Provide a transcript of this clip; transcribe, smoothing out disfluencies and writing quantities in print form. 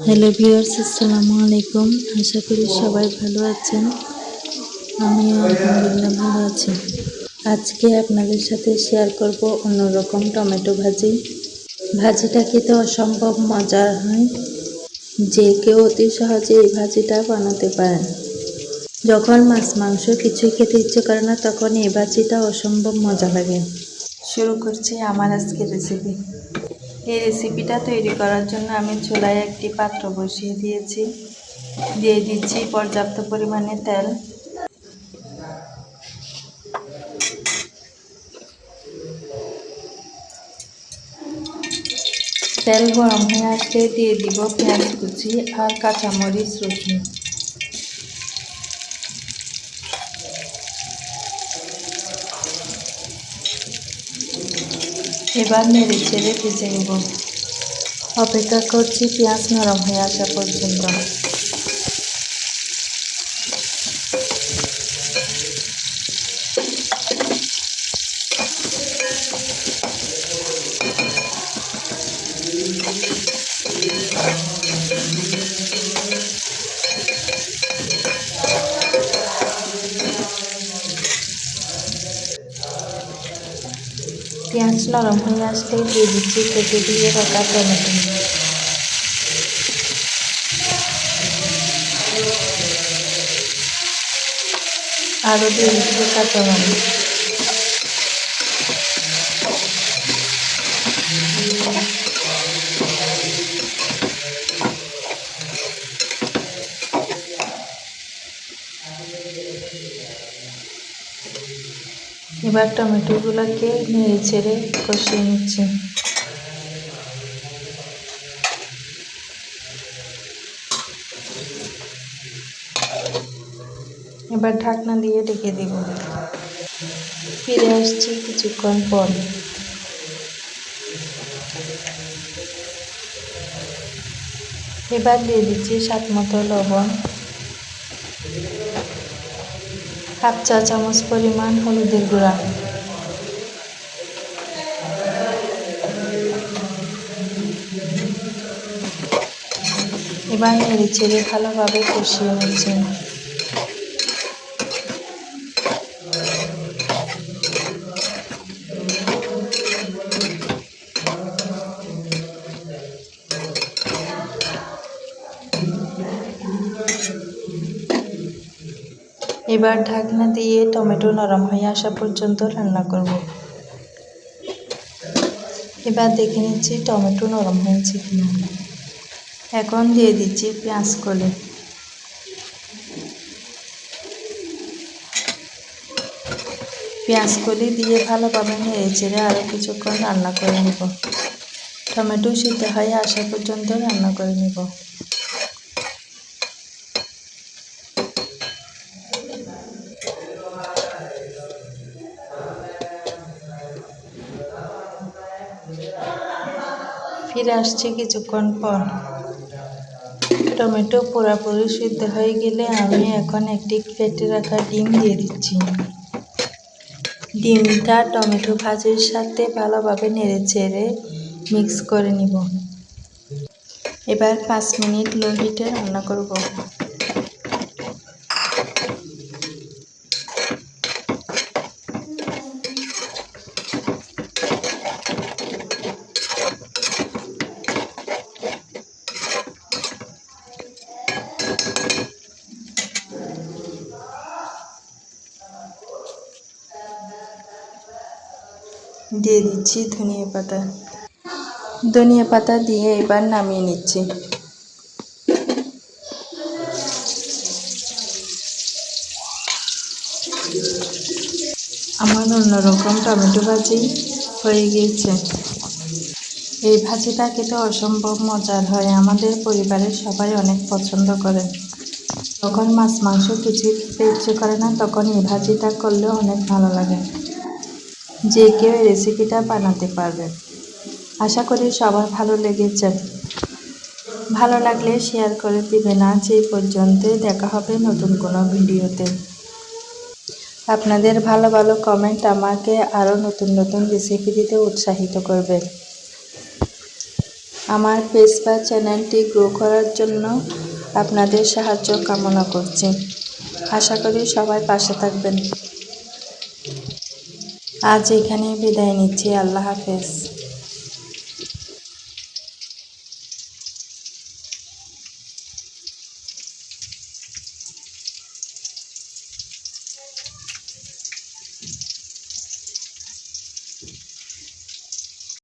Hello viewers, আসসালামু আলাইকুম। আশা করি সবাই ভালো আছেন। আমিও আলহামদুলিল্লাহ ভালো আছি। আজকে আপনাদের সাথে শেয়ার করব অন্যরকম টমেটো ভাজি। ভাজিটা খেতে অসম্ভব মজার হয়। যে কেউ অতি সহজে এই ভাজিটা বানাতে পারেন। যখন মাছ মাংস কিছুই খেতে ইচ্ছে করে না, তখন এই ভাজিটা অসম্ভব মজা লাগে। শুরু করছি আমার আজকের রেসিপি। এই রেসিপিটা তৈরি করার জন্য আমি চুলায় একটি পাত্র বসিয়ে দিয়েছি। দিয়ে দিচ্ছি পর্যাপ্ত পরিমাণে তেল। তেল গরম হয়ে আসলে দিয়ে দিব পেঁয়াজ কুচি আর কাঁচামরিচ রসুন। এবার নেড়ে ছেড়ে ভেজে নেব। অপেক্ষা করছি পেঁয়াজ নরম হয়ে আসা পর্যন্ত। পেঁয়াজ নরম হয়ে আসলে দিয়ে দিচ্ছি কেটে দিয়ে রাখা টমেটো। আরও দিয়ে দিচ্ছি কাঁচামরিচ। এবার টমেটোগুলোকে নেড়ে ছেড়ে কষিয়ে নিচ্ছি। এবার ঢাকনা দিয়ে ঢেকে দেব। ফিরে আসছি কিছুক্ষণ পর। এবার দিয়ে দিচ্ছি স্বাদ মতো লবণ, হাফ চা চামচ পরিমাণ হলুদের গুঁড়া। এবার নেড়ে ছেড়ে ভালোভাবে কষিয়ে নিচ্ছি। এবার ঢাকনা দিয়ে টমেটো নরম হয়ে আসা পর্যন্ত রান্না করব। এবার দেখে নিচ্ছি টমেটো নরম হয়েছে কিনা। এখন দিয়ে দিচ্ছি পেঁয়াজ কলি। পেঁয়াজ কলি দিয়ে ভালোভাবে নেড়ে চেড়ে আরও কিছুক্ষণ রান্না করে নেব। টমেটো সিদ্ধ হয়ে আসা পর্যন্ত রান্না করে নেব। ফিরে আসছি কিছুক্ষণ পর। টমেটো পুরোপুরি সিদ্ধ হয়ে গেলে আমি এখন একটি ফেটে রাখা ডিম দিয়ে দিচ্ছি। ডিমটা টমেটো ভাজির সাথে ভালোভাবে নেড়ে চেড়ে মিক্স করে নিব। এবার 5 মিনিট লো হিটে রান্না করব। দিয়ে দিচ্ছি ধনিয়া পাতা। ধনিয়া পাতা দিয়ে এবার নামিয়ে নিচ্ছি। আমার অন্যরকম টমেটো ভাজি হয়ে গিয়েছে। এই ভাজিটা খেতে অসম্ভব মজার হয়। আমাদের পরিবারের সবাই অনেক পছন্দ করে। যখন মাছ মাংস কিছুই খেতে ইচ্ছে করে না, তখন এই ভাজিটা করলে অনেক ভালো লাগে। যে কেউ এই রেসিপিটা বানাতে পারবে। আশা করি সবার ভালো লেগেছে। ভালো লাগলে শেয়ার করে দিবেন। আজ এই পর্যন্তই, দেখা হবে নতুন কোনো ভিডিওতে। আপনাদের ভালো ভালো কমেন্ট আমাকে আরও নতুন নতুন রেসিপি দিতে উৎসাহিত করবে। আমার পেজ বা চ্যানেলটি গ্রো করার জন্য আপনাদের সাহায্য কামনা করছি। আশা করি সবাই পাশে থাকবেন। আজ এখানেই বিদায় নিচ্ছি। আল্লাহ হাফেজ।